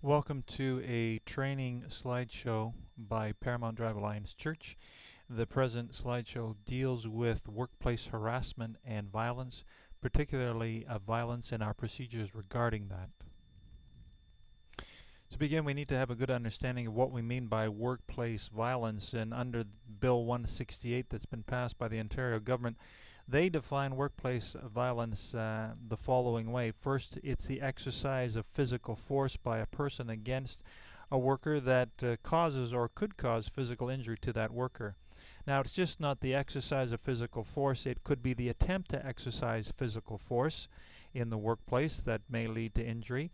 Welcome to a training slideshow by Paramount Drive Alliance Church. The present slideshow deals with workplace harassment and violence, particularly violence and our procedures regarding that. To begin, we need to have a good understanding of what we mean by workplace violence, and under Bill 168 that's been passed by the Ontario government, they define workplace violence the following way. First, it's the exercise of physical force by a person against a worker that causes or could cause physical injury to that worker. Now, it's just not the exercise of physical force. It could be the attempt to exercise physical force in the workplace that may lead to injury.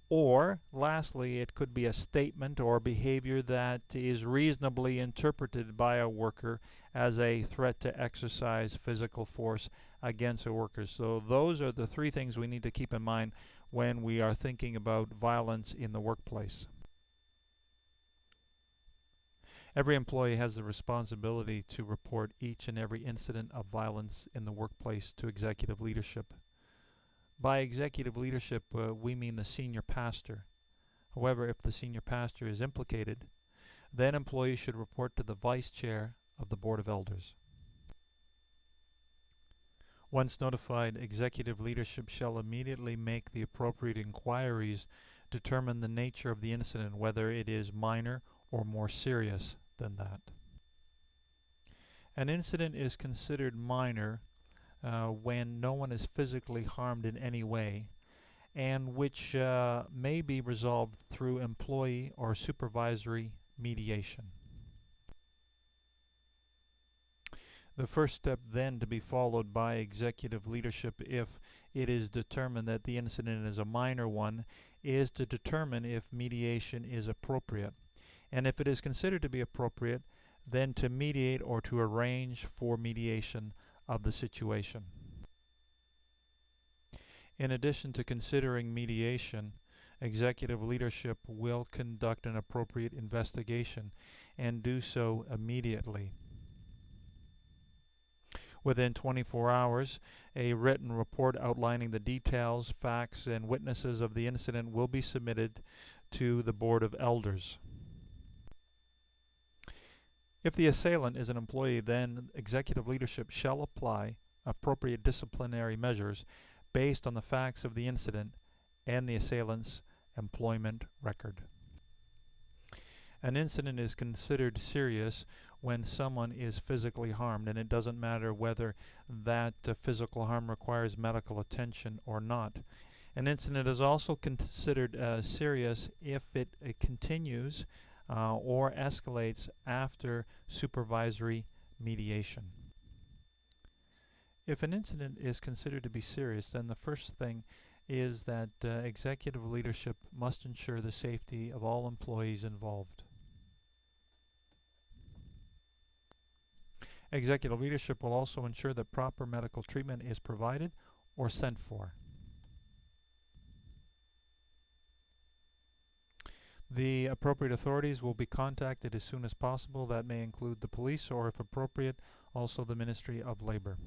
Or, lastly, it could be a statement or behavior that is reasonably interpreted by a worker as a threat to exercise physical force against a worker. So those are the three things we need to keep in mind when we are thinking about violence in the workplace. Every employee has the responsibility to report each and every incident of violence in the workplace to executive leadership. By executive leadership, we mean the senior pastor. However, if the senior pastor is implicated, then employees should report to the vice chair of the Board of Elders. Once notified, executive leadership shall immediately make the appropriate inquiries, determine the nature of the incident, whether it is minor or more serious than that. An incident is considered minor when no one is physically harmed in any way, and which may be resolved through employee or supervisory mediation. The first step then to be followed by executive leadership, if it is determined that the incident is a minor one, is to determine if mediation is appropriate. And if it is considered to be appropriate, then to mediate or to arrange for mediation of the situation. In addition to considering mediation, executive leadership will conduct an appropriate investigation and do so immediately. Within 24 hours, a written report outlining the details, facts, and witnesses of the incident will be submitted to the Board of Elders. If the assailant is an employee, then executive leadership shall apply appropriate disciplinary measures based on the facts of the incident and the assailant's employment record. An incident is considered serious when someone is physically harmed, and it doesn't matter whether that physical harm requires medical attention or not. An incident is also considered serious if it continues or escalates after supervisory mediation. If an incident is considered to be serious, then the first thing is that executive leadership must ensure the safety of all employees involved. Executive leadership will also ensure that proper medical treatment is provided or sent for. The appropriate authorities will be contacted as soon as possible. That may include the police or, if appropriate, also the Ministry of Labor.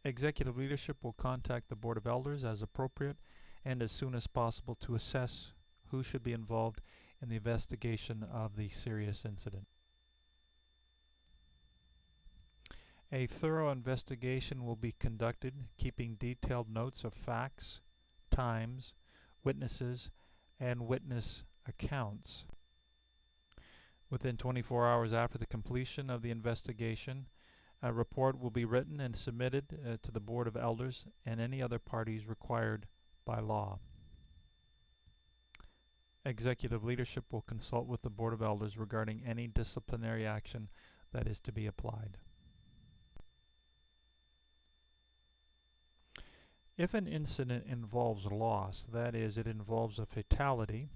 Executive leadership will contact the Board of Elders as appropriate and as soon as possible to assess who should be involved in the investigation of the serious incident. A thorough investigation will be conducted, keeping detailed notes of facts, times, witnesses, and witness accounts. Within 24 hours after the completion of the investigation, a report will be written and submitted to the Board of Elders and any other parties required by law. Executive leadership will consult with the Board of Elders regarding any disciplinary action that is to be applied. If an incident involves loss, that is, it involves a fatality,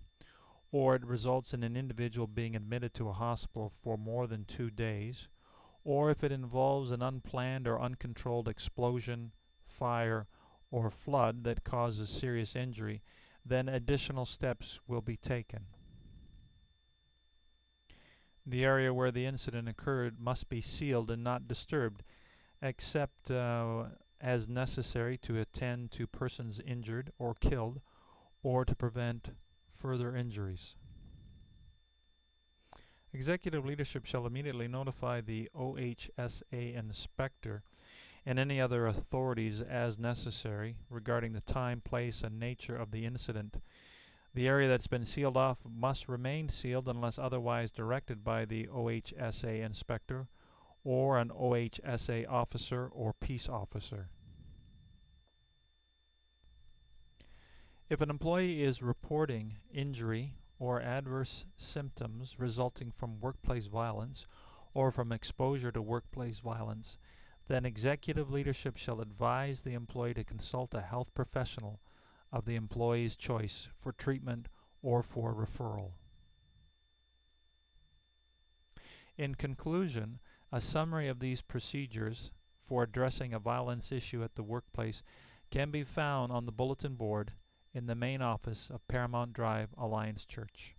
or it results in an individual being admitted to a hospital for more than 2 days, or if it involves an unplanned or uncontrolled explosion, fire, or flood that causes serious injury, then additional steps will be taken. The area where the incident occurred must be sealed and not disturbed, except as necessary to attend to persons injured or killed or to prevent further injuries. Executive leadership shall immediately notify the OHSA inspector and any other authorities as necessary regarding the time, place, and nature of the incident. The area that's been sealed off must remain sealed unless otherwise directed by the OHSA inspector or an OHSA officer or peace officer. If an employee is reporting injury or adverse symptoms resulting from workplace violence or from exposure to workplace violence, then executive leadership shall advise the employee to consult a health professional of the employee's choice for treatment or for referral. In conclusion, a summary of these procedures for addressing a violence issue at the workplace can be found on the bulletin board in the main office of Paramount Drive Alliance Church.